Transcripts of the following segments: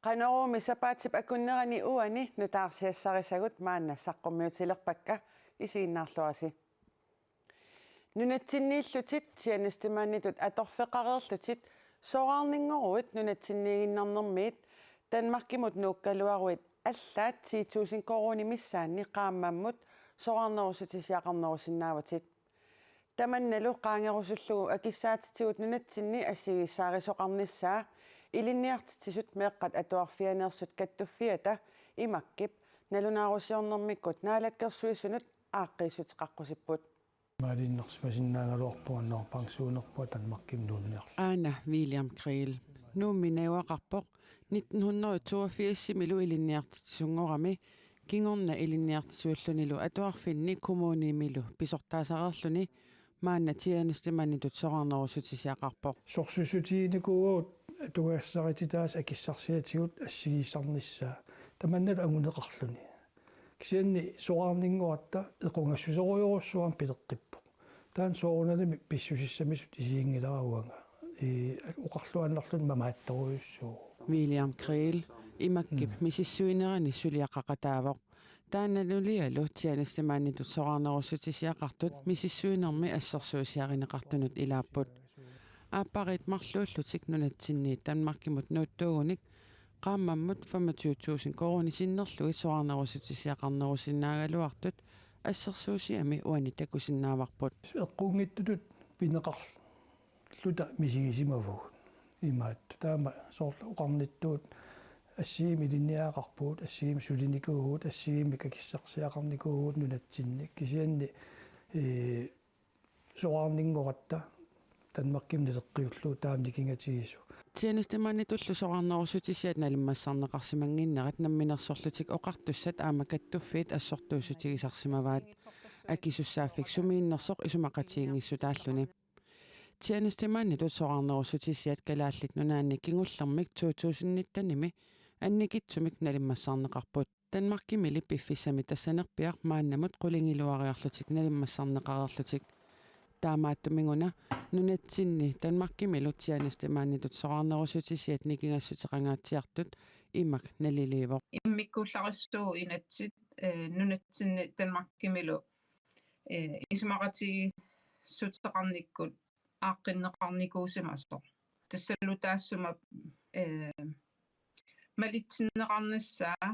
Qanaruumi sapaatip akunnerani uani nutaarsiassarisagut maanna saqqummiutilerpakka isiinnaarluasi. Nunatsinniillutit sianistimaannitut atorfeqareerlutit soorarningoruit nunatsinniiginnernermiit Danmarkimut nuukkaluaruit allaat 1000 koruni missaanni qaammammut soorarnerusutisiaqarnerusinnaavutit. Tamannalu qaangerusullugu akissaatitigut nunatsinni assigissaarisoqarnissaa ilinniartitisut meeqqat atuarfianeersut kattuffiata imakkip nalunaarusiornermikkut naalakkersuisunut aaqqiisutiqaqqusipпут maalinnersmasinnaangaluarpuannerpangsuunerpua Danmarkim nuuniarlu Anna William Kriel nuumminauaqarpoq 1982 milu ilinniartitisungorami kingorna ilinniartisuullunilu atuarfinni kommunimilu pisortaasaqerluni maanna tianistimannitut soqarnerusutisiaqarpoq sorsusutiinikuugut tugassaritaas akissarsiatigut assigiissarnissaa tamannalu anguneqarluni kisianni soqarninguatta equngassuserujorussuam pileqqippoq taan soorunalimi pissusissamissut isiingilararuanga uqarluannerlun mamaatteruussuu William Kriel imakkip misissuinerani suliaqaqataavoq taannalulialu tianistimannitut soqarnerusutisiaqartut misissuinermi assersuusiarineqartunut ilaapput Apparit marluullutik nunatsinniit Danmarkimut nuuttuugunik qaammammut 25,000 koruni sinnerluit soqarnerusutisiaqarnerusinnaagaluartut assersuusiami uani takusinnaavarput eqqungittutut pineqarluta misigisimavugut imaattu taama soorlu uqarnittuut ассиими линниаақарпуут ассиими сулиникуугут ассиими какиссарсиақарникуугут нунатсинни кисианни соорнингоратта Danmarkim нилеққиуллуу таамни кингатигису Tianistimannitullu soqarnerusutisiat nalimmassarneqarsimanginnerat namminersorlutik oqartussat aamakattuffit assortuusutigisarsimavaat akisussaaffik sumiinnersoq isumaqatiingissutaalluni Tianistimannitut soqarnerusutisiat kalaallit nunaanni kingullermik 2000-nittanimi annikitsumik nalimmassarneqarput Danmarkimili piffissami tassanerpiaq maannamut qulingiluariarlutik nalimmassarneqarerlutik taamaattuminguna nunatsinni Danmarkimilu tianistimannitut soqarnerusutisiat nikingassutiqangaatiartut imak naliliivoq immikkuullarissugu inatsit nunatsinni Danmarkimilu isumaqatigi sutteqarnikkut aaqqinneqarnikuusimasoq tassallu taassuma malitsinneqarnissaa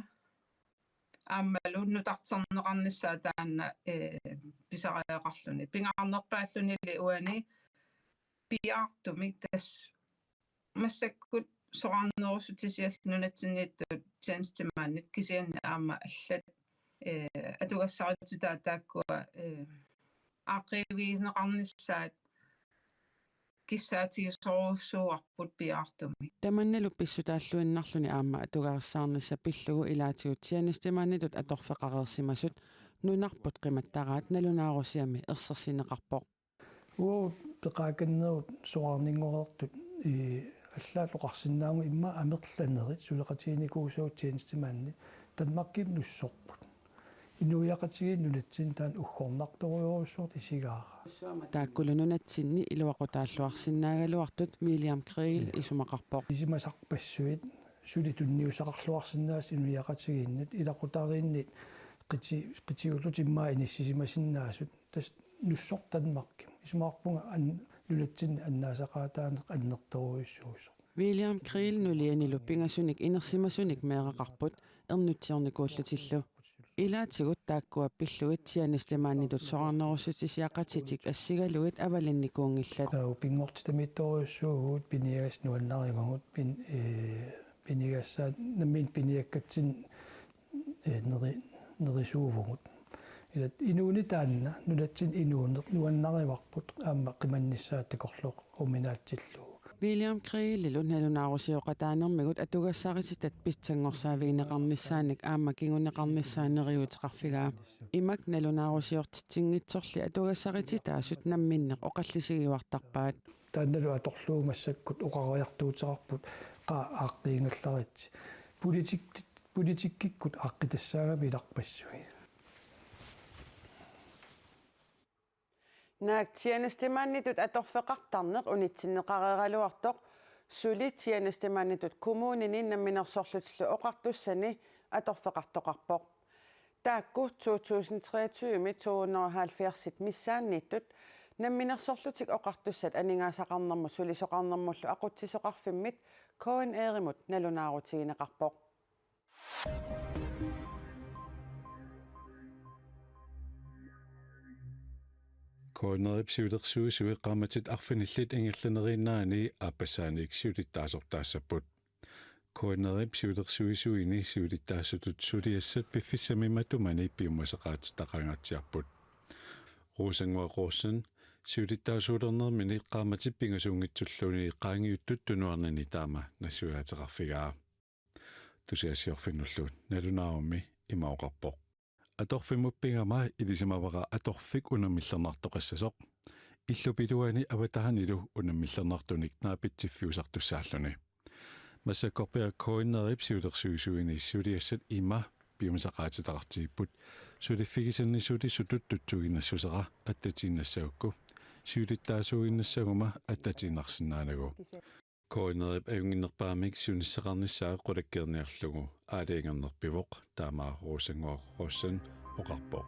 ааммалу нутартернеқарнissaa таанна писариақарлуни пингаарнерпааллунили уани пиаартуми тас массаккут соқарнерусутисиаллу нунатсиннииттут тианстимааннит кисианна аама аллат атугассарититаа тааккуа ааққивииснеқарнissaат киссаатигисоруссууарпут пиаартуми Tamannalu pissutaаллуиннарлуни аама атугаассаарнisса пиллугу илаатигут tianistimannitut аторфеқарерсимасут нунарпут қиматтараат налунаарусиами ерсерсинеқарпоқ уу пеқааканнерут соорнингорертут аллаалоқарсиннаангу имма амерланерит сулеқатигиникуусуут tianistimannit Danmarkim nussорпут инуяқатиги нунатсин таан уггорнарторуйоруссуут исигаара тааккулунунатсинни илуақутааллуарсиннаагалуартут William Kriel исумақарпоқ исимасарпассуит сулитунниусақарлуарсинаас инуяқатигииннут илақутаарииннит қитиуллутиммаа иниссисимасиннаасут тас nussor Danmarkim исумаарпунга нунатсинни аннаасақаатаанеқ аннерторуйуссуусо William Kriel nulianilу пингасуник инерсимасуник меэқарпут эрнутсиорникууллутиллу илаатигут тааккуа пиллугит tianistimannitut soqarnerusutisiaqatиtik ассигалугит авалинникуунгиллат пингортитамитторуйуссуугут пиниагас нуаннаримагут пинигассаат наммин пиниаккатсин нерисуувгут илат инууни таанна нунатсин инуунер нуаннариварпут аама қиманниссаат такорлоқ уминаатсиллуу William Kriel налунаарусиоқатаанермигут атугассарититат писсангорсаавигинеқарнissaанник аама кигунеқарнissaанериутеқарфигаа имак налунаарусиортитсингитсорли атугассарититаасут намминнеқ оқаллисигиуартарпаат таанналу аторлуу массаккут оқариартуутеқарпут қаа ааққиингалларит политиккиккут ааққитассаагами иларпассуи Naak tienestemannitut atorfeqartarneq unitsinneqareeraluartoq suli tienestemannitut kommunini namminersorlutillu oqartussani atorfeqartoqarpoq. Taakku 2023 missaannittut namminersorlutik oqartussat aningaasaqarnermu sulisoqarnermullu aqutsisoqarfimmit koen eerimut nalunaarutigineqarpoq. Koinerip siulersuisui qaamatit arfinillit ingillaneriinnaani aappassaaniik siulittaasortaassaput. Koinerip siulersuisuini siulittaassutut suliassat piffissamimmatumani piummasaqaatitaqangaatiarput. Ruusangua Rosen siulittaasuulernermini qaamatit pingasuungitsulluuni qaangiuttut tunuarnani taama nassuiaateqarfigaa. Tusiassiorfinnulluut nalunaarummi imaoqarpoq. Atorfimuppingama ilisimavaqa atorfik unamillernaartoqassasoq illupiluani avatahanilu unamillernaartunik naapitsiffiusartussaalluni massakkorpia koinnerip siulersuisuini suliassat ima piumasaqaatitaqartigipput suliffigisannissuli sututtutsuginassusera attatiinnassagukku siulittaasuuginnassaguma attatiinarsinnaanagu koinnerip ajunginnerpaamik siunissaqarnissaa qulakkeerniarlugu aaliingernerpivoq taamaa ruusangua Rosen oqarpoq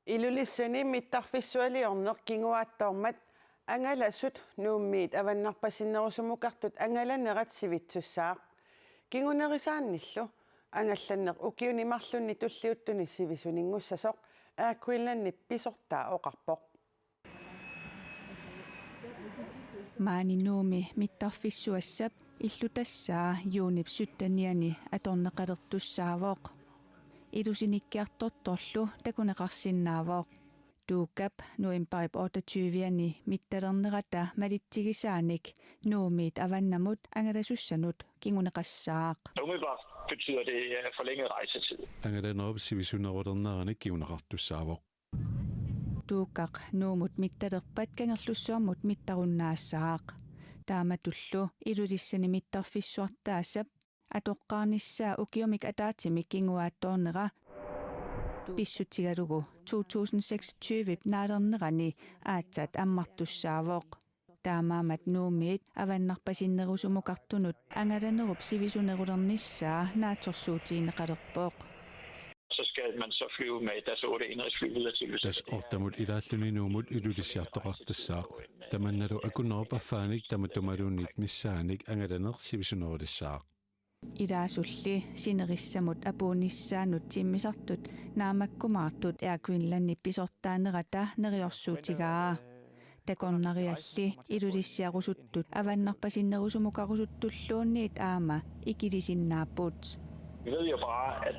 Ilulissani mittarfissualiorneq kinguaattormat angalasut nuummiit avannarpasinnerusumukartut angalanerat sivitsussaaq kingunerisaannillu angallanneq ukiunimarlunni tulliuttuni sivisuninngussasoq aakkuillanni pisortaa oqarpoq Maaninuumi mittarfissuassap illutassaa juunip syttaniani atorneqalertussaavoq ilusinikkiartortorlu takuneqarsinnaavoq tuukap nuimparip 28 mittalernerata malitsigisaanik nuumiit avannamut angalasussanut kinguneqassaaq Umiddelbart betyder det forlænget rejsetid. angalanerop sivisunerulernarani kiuneqartussaavoq tuukaq nuumut mittalerpat kangerlussuarmut mittarunnaassaaq taamatullu ilulissani mittarfissuartaassap atoqqaarnissaa ukiumik ataatimik kinguaattoornera pissutigalugu 2026 naalernerani aatsat ammartussaavoq taamaamat nuumiit avannarpasinnerusumukartunut angalanerup sivisunerulernissaa naatsorsuutiineqalerpoq Så skal man så flyve med deres 8 indrigsfly videre til USA. tas ortamut ilaalluni nuumut ilulissiartoqartassaaq tamannalu akunerpafaanik tamatumaluunniit missaanik angalaner sivisunerulissaaq ilaasulli sinerissamut apuunissaanut timmisartut naamakkumaartut Greenlanni pisortaanerata neriorsuutigaa takornarialli ilulissiarusuttut avannarpasinnerusumukarusuttullуунниит aama ikilisinnaaput Vi ved jo bare, at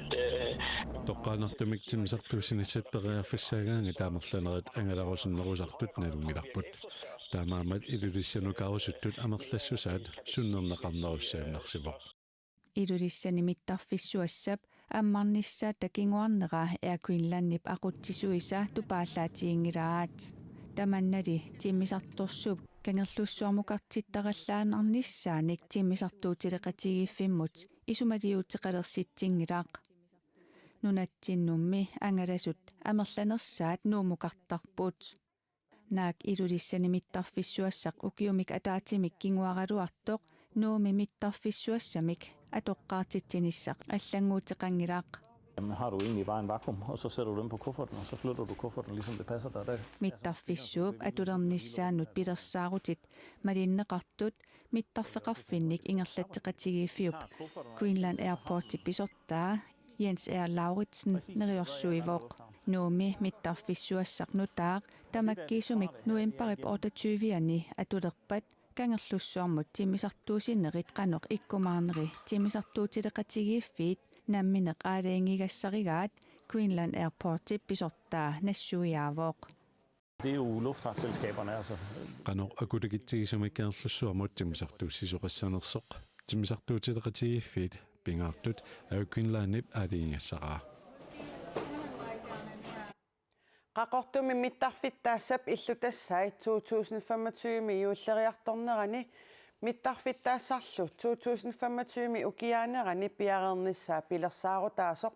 toqqaanartumik timmisartuusinissat periarfissaagaanga taamerlanerit angalarusunnerusartut nalungilarput taamaamat ilulissanukarusuttut amerlassusaat sunnerneqarnerussaunarsivoq ilulissani mittarfissuassap аммарнissaat такингуарнера Greenlannip aqutsisuisa tupaallaatiingilaraat таманнали тиммисарторсуп кангерлуссуармукартиттараллаанарниссааник тиммисартуутилеқатигиффиммут исумалиуутеқалерситсингилаақ нунатсиннумми ангаласут амерланерсаат нуумукартарпут наак илулиссани миттарфиссуассақ укиумик атаатимик кингуаралуартоқ нууми миттарфиссуассамик атоққаартитсиниссақ аллангуутеқангилаақ Har du egentlig bare en vakuum, og så sætter du den på kufferten, og så flytter du kufferten, ligesom det passer dig. mittarfissuup atulernissaanut pilersaarutit malinneqartut mittarfeqarfinnik ingerlatteqatigiiffiup Greenland Airport pisortaa Jens R. Lauritsen neriorsuivoq nuumi mittarfissuassarnutaaq tamakkiisumik nuimparip 28 atulerpat kangerlussuarmut timmisartuusinerit qanoq ikkumaarneri timmisartuutileqatigiiffiit nammineq aalaingigassarigaat Greenland Airport pisortaa nassuiaavoq Det er jo luftfartsselskaberne, altså. qanoq akulegittigisumikkeerlussuarmut timmisartuussisoqassanersoq timmisartuutileqatigiiffiit pingaartut Greenlandip aaliingassaraa qaqortumi mittarfittaassap illutassait 2025 juulleriartornerani mittarfittaassarlu 2025 ukiaanerani piareernissaa pilersaarutaasoq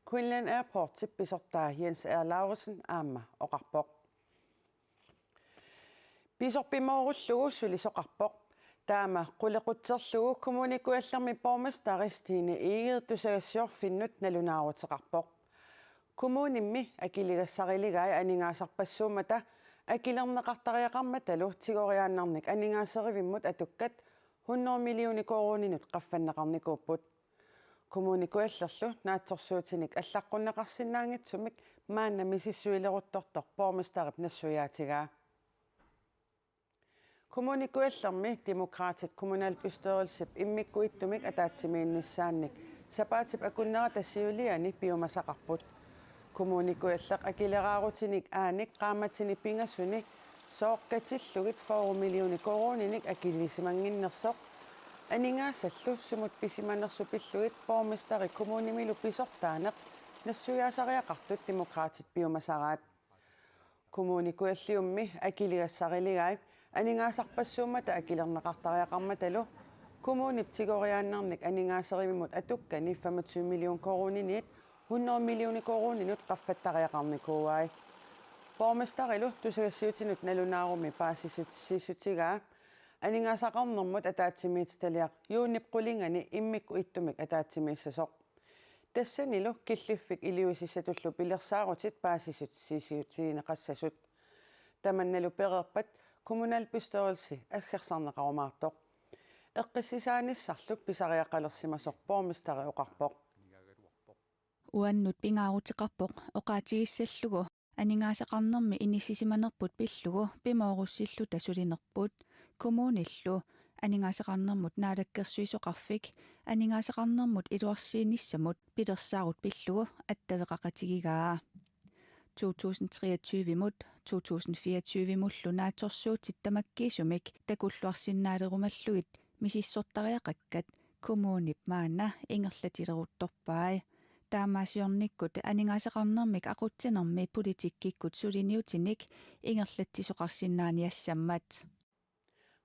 Queensland Airport tippisortaa Jens R. Laursen aamma oqarpoq. Pisorpimorullugu sulisoqarpoq. Taama qulequtserlugu kommunikuallermi bormestaristiine Iged tusagassiorfinnut nalunaaruteqarpoq. Kommunimmi akiligassariligai aningaasarpassuumata akilerneqartariaqarma talu tigoriaannarnik aningaaserivimmut atukkat 100 millioni koruninut qaffanneqarnikuupput. Kommunikuallerlu naatsorsuutinik allaqqunneqarsinnaangitsumik maanna misissuileruttortor bormestarip nassuyaatigaa. Kommunikuallermi demokraatit kommunalbestørrelse immikkuittumik ataatsimiinnissaannik sapaatip akunnera tassiuliani biomasaqarput. Kommunikualleq akileraarutinik aanik qaamatini pingasuni sooqqatillugit 4 millioni koruninik akillisimanginnersoq aningaassallu sumut pisimanersupillugit bormestari kommunimilu pisortaaneq nassuyaasariaqartut demokraatit biomasaraat. Kommunikualliummi akiligassariligai aningaasarpassuumata akilerneqartariaqarmatalu kommunip tigoriaannarnik aningaaserimmut atukkani 25 million koruniniit 100 millioni koruninut qaffattariaqarnikuuai. Bormestarilu tusagassiutinut nalunaarumi paasisutigaa aningaasaqarnermut ataatsimiititaliaq yuunip qulingani immikku ittumik ataatsimiissasoq. Tassanilu killiffik iliusissatullu pilersaarutit paasisutiisiutigineqassasut. Tamannalu pereerpat kommunalbestørrelse aggersarneqarumaartoq. Eqqisisaanissarlu pisariaqalersimasoq bormestari oqarpoq. Uannut pingaaruteqarpoq oqaatigissallugu aningaasaqarnermi inissisimanerput pillugu pimoorusillu tasulinerput kommunillu aningaasaqarnermut naalakkersuisoqarfik aningaasaqarnermut iluarsiinissamut pilersaarut pillugu attaveqaqatigigaa 2023 mut 2024 mullu naatorsuutit tamakkiisumik takulluarsinnaalerumallugit misissortariaqakkat kommunip maana ingerlatileruttorpai taamaasiornikkut aningaasaqarnermik aqutsinermi politikkikkut suliniutinik ingerlattisoqarsinnaaniassammat.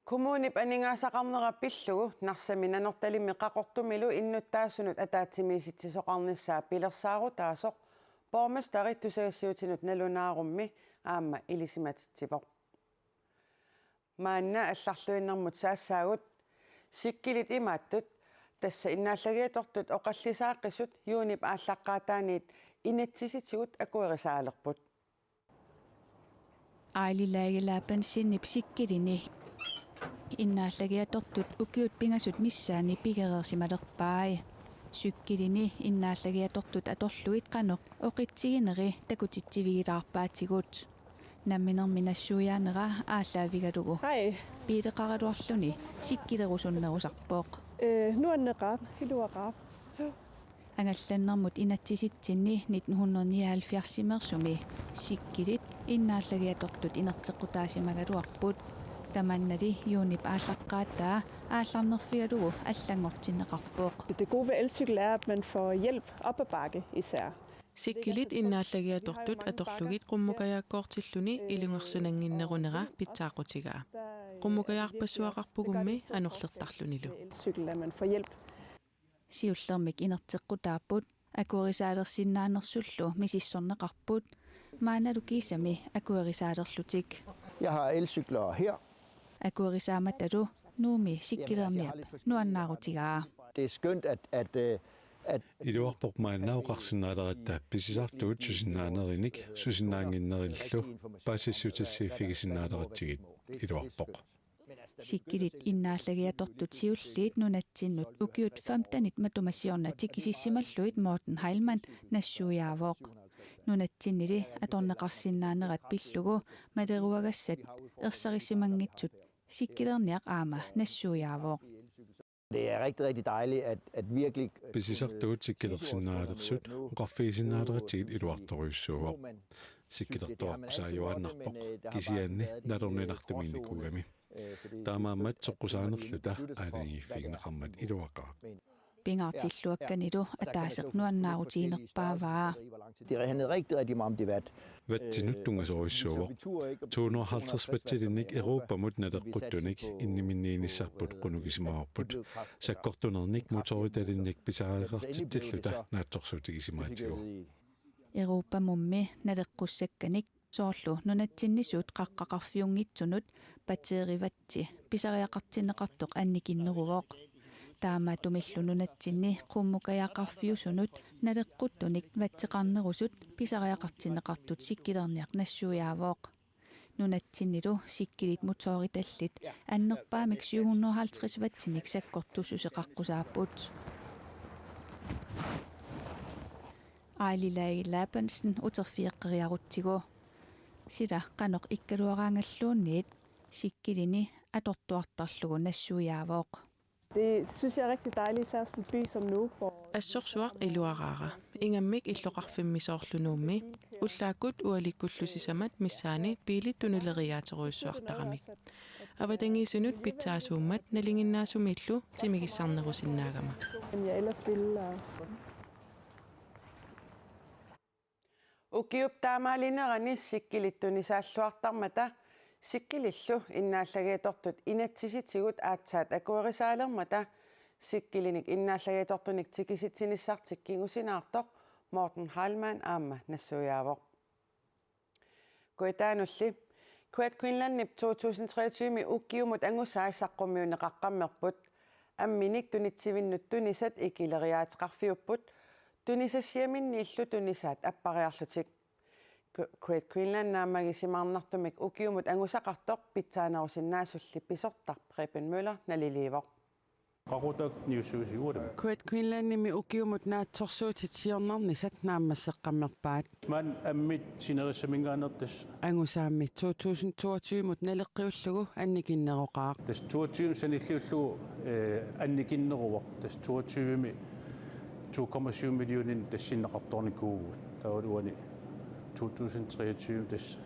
Kommunip aningaasaqarnera pillugu narsami nanortalimi qaqortumilu innuttaasunut ataatsimiisittisoqarnissaa pilersaarutaasoq bormestari tusagassiutinut nalunaarummi aamma ilisimatittipoq. Maanna allarluinnermut saassaagut sikkilit imaattut tassa innaalлагиаторtut oqallisaaqisut yuunip ааllaqqaataaniit inatsisitigut akuerisaalerput. Aililaagilaappan sinnip sikkilini innaalлагиаторtut ukiut pingasut missaani pigereersimalerpai sykkilini innaalлагиаторtut atorluit qanoq oqitsigineri takutittivigilaarpaatigut namminermi nassuuyaanera aallaavigalugu piileqaraluarluni sikkilerusunnerusarpoq nuanneqaap hiluaqaap angallannermut inatsisitsinni 1979-simersumi sikkilit innaalлагиаторtut inerteqqutaasimaгаluarput tamannali yuunip aallaqqaattaa aallarnerfigalugu allangortinneqarpoq. Det gode ved elcykel er, at man får hjælp op ad bakke især. Sikkilit innaalлагиаторtut atorlugit qummukajaakkoortilluni ilungersunanginnerunera pitsaaqutigaa. Qummukajaarpassuaqarpugummi anorlertarlunilu. Elcykel, at man får hjælp. Siullermik inerteqqutaaput akuerisaalersinnaanersullu misissorneqarput maanalu kiisami akuerisaalerlutik. Jeg har elcykler her. Akuerisaamatalu nuumi sikkilerniap nuannaarutigaa. Det er skønt, at Iluarpoq maannauqarsinnaalerittaa pisisartugut susinnaanerinik susinnaanginnerillu paasissutissiiffigisinnaaleritsigit iluarpoq. Sikkilit innaalлагиаторtut siulliit nunatsinnut ukiut 15 matumassiorna tikisissimalluit Morten Heilmann nassuujaavoq. Nunatsinnili atorneqarsinnaanerat pillugu maleruagassat ersarissimangitsut sikkilerniaq aama nassuujaavoq. det er rigtig dejligt, at virkelig... Pisisartugut sikkilersinnaalersut uqarfiisinnaaleritsigit iluartoruissuuvoq. Sikkilertoaqsaajuaannarpoq kisianni nalorninartumiinikugami. Taamaammat soqqusaanerluta aalangiiffigineqarmat iluaqaaq. pingaartilluakkanilo ataaseq nuannaaruutiinerpaavaa. Det handlede rigtig meget om debat. Vatsinuttungasorissuuvoq 250 vatsilинник Euroopamut nadeqquttunik inniminniinissarput qunugisimaarput sakkortunernik motoritalinnik pisaareqartittilluta naatsorsuutigisimaatigor Euroopamummi nadeqqusakkanik soorlu nunatsinnissuut qaqqaqarfiungitsunut pateerivatsi pisariaqartineqartoq annikinneruvoq taama tumillu nunatsinni qummukajaqarfiusunut nadeqquttunik vatseqarnerusut pisariaqartineqartut sikkilerniaq nassuujaavoq nunatsinnilu sikkilit motoritallit annerpaamik 750 vatsinik sakkortussuseqarqusaaput Aililai Lapensen uterfiiqqeriarutsigu sida qanoq ikkaluaraangalluunniit sikkilini atortuartarlugu nassuujaavoq. Det synes jeg er rigtig dejligt, især sådan en by som Nuuk, hvor Assorsuaq iluaraara ingammik illoqarfimmisoorlunuummi ullaakut ualikkullusisamat missaani piilittunileriaateruissuartaramik avatangiisunut pitsaasuummat nalinginnaasumillu timigissarnerusinnaagama jeg ellers ville. Ukiup taamaalinnerani sikkilittunisaаллуартармата sikkilillu innaallagiatortut inatsisitigut aatsaat akuerisaalermata sikkilinik innaallagiatortunik tikisitsinissartikkingusinаарtoq Morten Heilmann aamma nassujaavoq Koitaanulli Queer Queenslandnip 2023 ukkiumut angusaissaqqummiuneqaqqammerput amminik tunitsivinnuttuniset ikileriaatiqarfiupput tunisassiaminniillu tunisaat appariarlutik Queer Queensland naamagisimarnartumik ukiumut angusaqartoq pitsaanerusinnaasulli pisortar Preben Møller naliliivoq qaqutak niussuusiguutam Queer Queenslandnimi ukiumut naatsorsuutit siornarnisat naammasseqqammerpaat man ammit sinerissamingaanertas angusaammi 2022 mut naleqqiullugu annikinneroqaaq tas 22 sanilluullugu annikinneruvoq tas 22mi 2,7 millionin tassinneqartornikuugut tauruani 2023 tas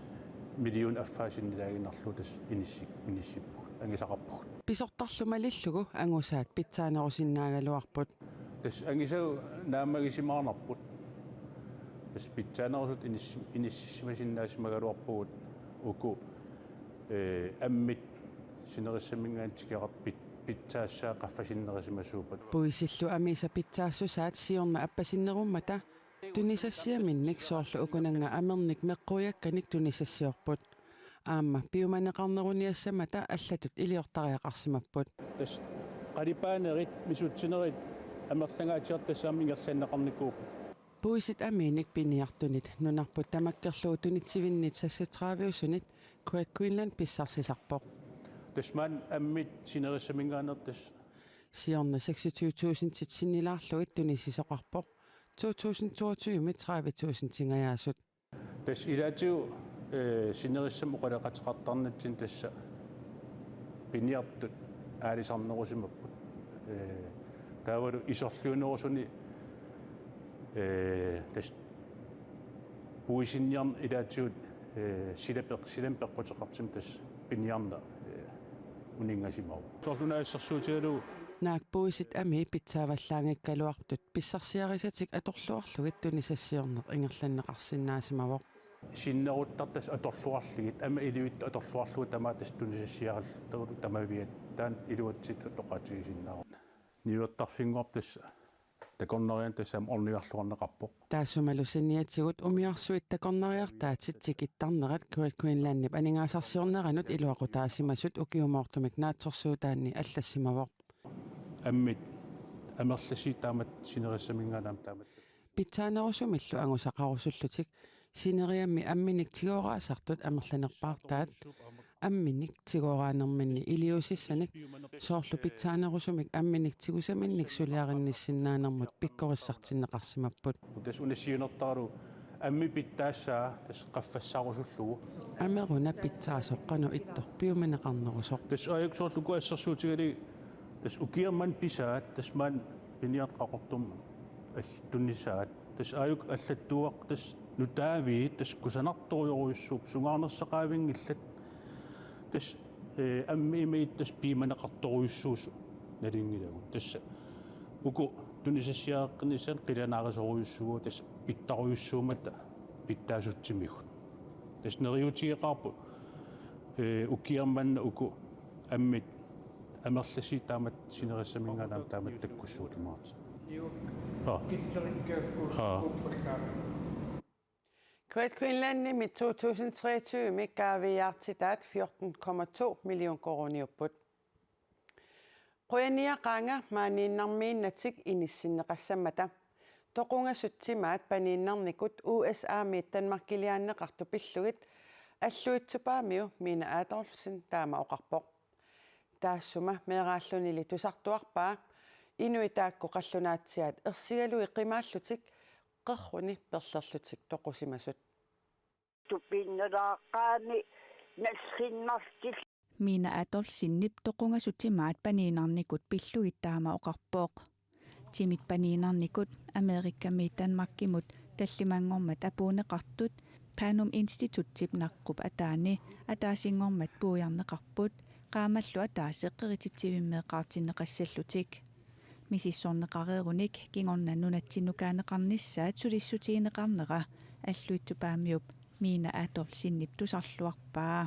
million affaasinilaaginarlu tas inissippu angisaqarput pisortarlumalillugu angusaat pitsaanerusinnaagaluarput tas angisau naamagisimaarnarput tas pitsaanerusut inissimasinnaasimmagaluarpugut uku ammit sinerissamingaantikiaqarpit pitsaassaa qaffasinnerisimasuupat puisillu amiisa pitsaassusaat siorna appasinnerummata tunisassiaminnik soorlu ukunanga amernik meqqujakkanik tunisassiorput aamma piumaneqarneruniassamata allatut iliortariaqarsimapput tas qalipaanerit misutsinerit amerlangaatiartassaami ingerlanneqarnikuup puisit amiinik piniartunit nunarput tamakkerluu tunitsivinnit sassatraaviusunit Queer Queensland pissarsisarpoq tasman ammit sinerissamingaanertas siorna 26,000 sinnilaarluit tunisisoqarpoq 2022 mit 30,000 tingajaasut tas ilaatiu sinerissam uqalaqatiqartarnatsin tassa piniartut aalisarnerusimapput taavalu isorluunerusuni tas puisinniarn ilaatiut silampeqqutiqartim tas piniarna uningasimau sorlunaassersuutigalu naak puisit ami pitsaavallaangikkaluartut pissarsiarisatik atorluarlugit tunisassiorneq ingerlanneqarsinnaasimawoq sinneruttartas atorluarligit ama iluit atorluarlugu tamaatas tunisassiarallu tamaviat taan iluatsittu toqatigisinnaru niuattarfinguartas takornerian tassam orniarluarneqarpoq taassumalusinniatigut umiarsuit takorneriartaatit tikittarnerat Queer Queenslandnip aningaasarsiorneranut iluaqutaasimasut ukiumoortumik naatsorsuutaanni allassimawoq ammit amerlassitaamat sinerissamingaanaam taamat pitsaanerusumillu angusaqarusullutik sineriammi amminik tigoraasartut amerlanerpaartaat amminik tigoraanerminni iliusissanik soorlu pitsaanerusumik amminik tigusaminnik suliarinnissinaanermut pikkorissartinneqarsimapput tas unassiunertaru ammi pittaassaa tas qaffassarusullugu ameruna pitsaasoqqanu ittor piumaneqarnerusoq tas ayuksoorlugu assersuutigali tas ukiarman pisaat tasman piniarqaqortum tunnisaat tas ayuk allattuaq tas nutaavi tas kusanartoriorussuup sungaarnersaqaavingillat tas ammi imait tas piimaneqartoruissuus nalingilagu tas uku тунисассиааққинисан қиланаариsoruйуссугу тас питтаруйуссуумата питтаасутсимигут тас нериутигеқарпу укиерманна уку аммит амерласи таамат синериссаминганаам таамат таккуссуукимаати Great Greenland med 2023 med gaviartidat 14,2 million kroner uppåt. Qoyania qanga maaninnermiinnatik inissinneqassamata. Toqunga suttimaat paniinnernikut USA med Danmarkiliaanneqartu pillugit аллуитсупаамиу мина Adolfsen таама оқарпоқ. Таассума меэрааллунили тусартуарпаа инуитаакку қаллунаатсиат ерсигалуи қимааллутик qerruni perlerlutik toqusimasut tupinneraaqqaami nallinnartil Mina Adolfsinnip toqungasutimaat paniinarnikut pillugittaama oqarpooq timit paniinarnikut Amerikkami Danmarkimut tallimangormat apuuneqartut Panum Instituttip naqqub ataani ataasingormat puujarneqarput qaamallu ataaseqqeritittivimmeeqaartinneqassallutik misissorneqareerunik kingornannunatsinnukaaneqarnissaat sulissutiineqarnera аллуитсупаамиуп Mina Adolfsinnip tusarluarpaa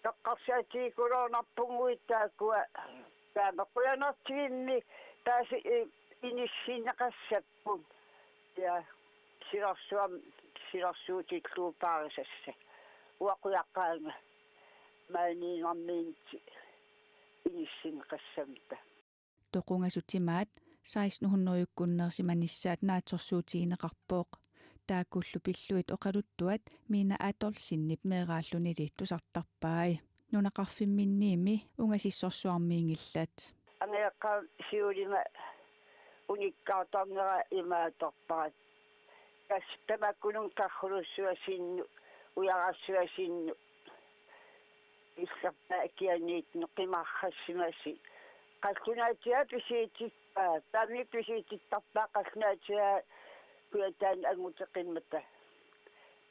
taqqarsaatiikuloonarpunguittaakua taamaqquyanartiginni taasi inissinneqassappun ja silarsuutilluupaarisassa uaquyaqqaanga maaniinarmiinti inissinneqassamta toqungasutimaat 1600-ykkunnersimanissaat naatsorsuutiineqarpooq taakkullu pilluit oqaluttuat Mina Adolfsinnip meeraallunili tusartarpaai nunaqarfimminniimi ungasissorsuarmiingillat angeqqa siulima unikkaartarnera imaatorparat kas tamakkunun qarrulusuasinnu uyarassuasinnu илларпаакианиит неқимааррассимаси qallunaatiа pisiitippaa taamni pisiitittарпаа qallunaatiа kuyataan angutеқиммата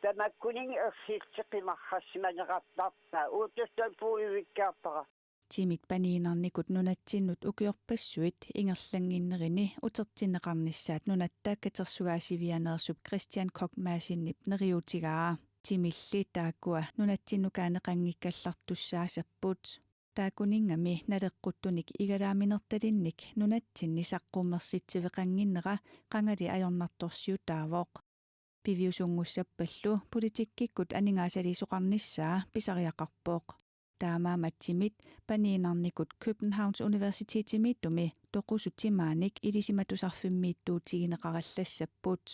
тамаккунинги ерсиилтеқимаррассиманеқартарпаа уутустан пууивиккаарпара timit paniinarnikut nunatsinnut ukiorpassuit ingerlanginnerini utertinneqarnissaat nunattaakkatersugaasivianeersup Christian Koch Maasinnip neriutigaa timilli taakkua nunatsinnukaanеqanngikkallartussaasapput taakuningami naleqquttunik igalaaminertalinnik nunatsinni saqqummersitsiveqanginnera qangali ajornartorsiutaavoq piviusungussapallu politikkikkut aningaasalisoqarnissaa pisariaqarpooq taamaamatsimit paniinarnikut Københavns Universitetimiittumi toqusutsimaanik ilisimatusarfimmiittuutigineqarallassaput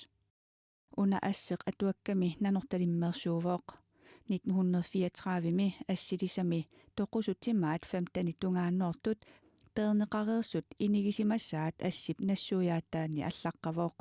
una asseq atuakkami nanortalimmersuuvooq 1934 assilisami toqusutimaat 15 tungaannoortut peerneqareersut inigisimassaat assip nassuujaattaani allaqqavooq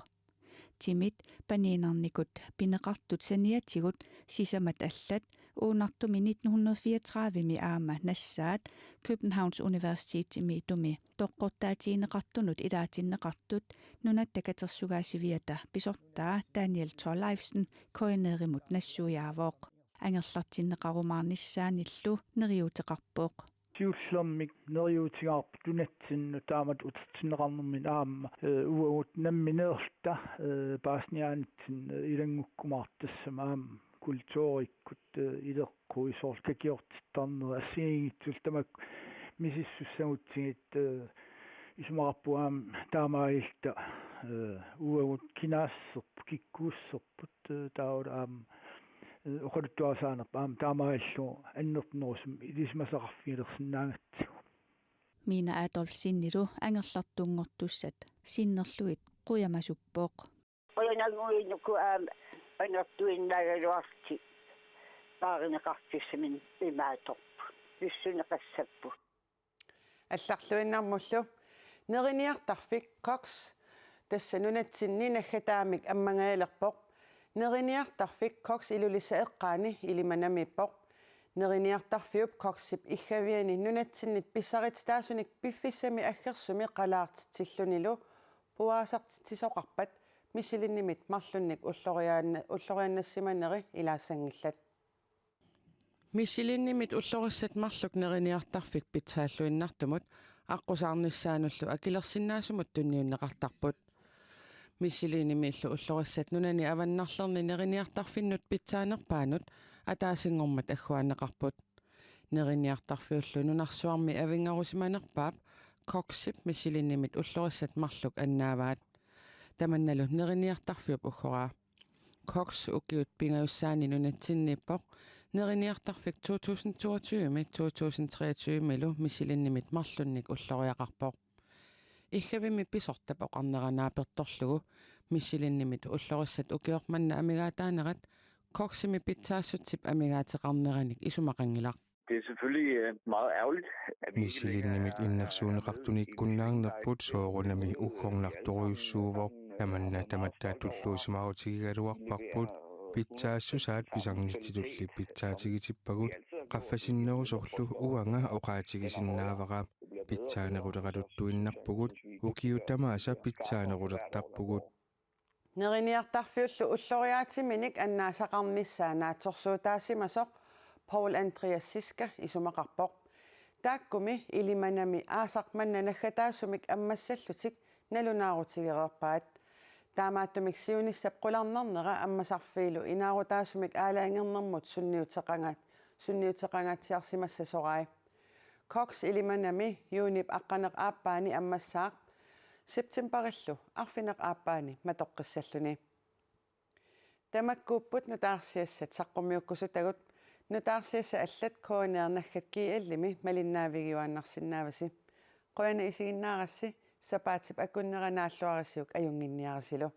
timit paniinarnikut pineqartut saniatigut sisamat allat uunartumi 1934 aama nassaat Københavns Universitetimiittumi toqqortaatiineqartunut ilaatinneqartut nunattakatersugaasiviata pisortaa Daniel Thorleifsen koineerimut nassuujaavooq angerlartinneqarumaarnissaanillu neriuteqarpooq siullermik neriutigaarp tunatsinnu taamat utertinneqarnermin aamma uagut nammineerta paasniaanitsin ilangukkumaartassama aamma kultuurikkut ileqquisoorkakiortittarnera assiingitsul tamak misissussamutsigit isumaqarpuaam taamailta uagut kinaasserp kikkuusserput taula aamma oqaluttuasaanerpa aamma taamaillu annertnerusum ilismasaqarfiilersinnaangatsigu Mina Adolfsinnilu angerlartungortussat sinnerluit quyamasuppoq qoyananguinuku aama anertuinnagaluarti paarineqartissamin imaatorpu pissuneqassappu алларлуиннармуллу нерiniartarfik Cox тассанунатсинни наггатаамик аммангаалерпоқ нерiniartarfik Cox илулисса эққаани илиманамиппоқ нерiniartarfiup Coxip иггавиани нунатсиннит писсарит таасуник пиффиссами аггерсуми қалаартитсиллунилу пуаасартитсисоқарпат мисилиннимит марлунник уллорианнассиманери илаассангиллат мисилиннимит уллориссат марлук нерiniartarfik питсааллуиннартумут аққусаарнissaanullu акилерсиннаасумут тунниуннеқартарпут миссилинимииллу уллориссат нунани аваннарлерни нерiniartarfinnut питсаанерпаанут атаасингормат аггуанеқарпут нерiniartarfiullu нунарсуарми авингарусиманерпаап коксип миссилинимит уллориссат марлук аннааваат таманналу нерiniartarfiup уггораа кокс укиут пингаюссаани нунатсинниппоқ нерiniartarfik 2022 2023 милу миссилиннимит марлунник уллориақарпоқ иггавими писортапоқ арнеранааперторлугу миссилиннимит уллориссат укиорманна амигаатаанерат коксими питсаассутсип амигаатеқарнераник исумақангилақ. Det er selvfølgelig meget ærgerligt, at vi миссилиннимит иннерсуунеқартуниккуннаарнерпут соорунами уггорнарторюссуувоо таманна таматтаа туллуусимаарутигигалуарпарпут питсаассусаат писарнитситулли питсаатигитиппагут qaffasinnерусорлу уанга оqaатигисиннаавара питсаанерулеқалуттуиннарпугут укиутамааса питсаанерулертарпугут нерiniartarfiullu уллориаатиминик аннаасақарниссаанаатсорсуутаасимасоқ Paul Andreas Siska исумақарпоқ тааккуми илиманами аасақманнанаггатаассумик аммассаллутик налунаарутигерерпаат таамааттумик сиуниссап қуларнернера аммасарфиилу инаарутаасумик аалаангернэрмут сунниутеқангаатсиарсимассасораи Cox илиманами юунип аққанеқ ааппаани аммассаақ септембериллу арфинеқ ааппаани матоққиссаллуни тамаккууппут нутаарсиассат саққумиуккусутагут нутаарсиасса аллат коонеернаггат киаллими малиннаавигиуааннарсинааваси qoyana isiginnaagassi sapaatip akkunneranaalluarisiuk ajunginniarasilu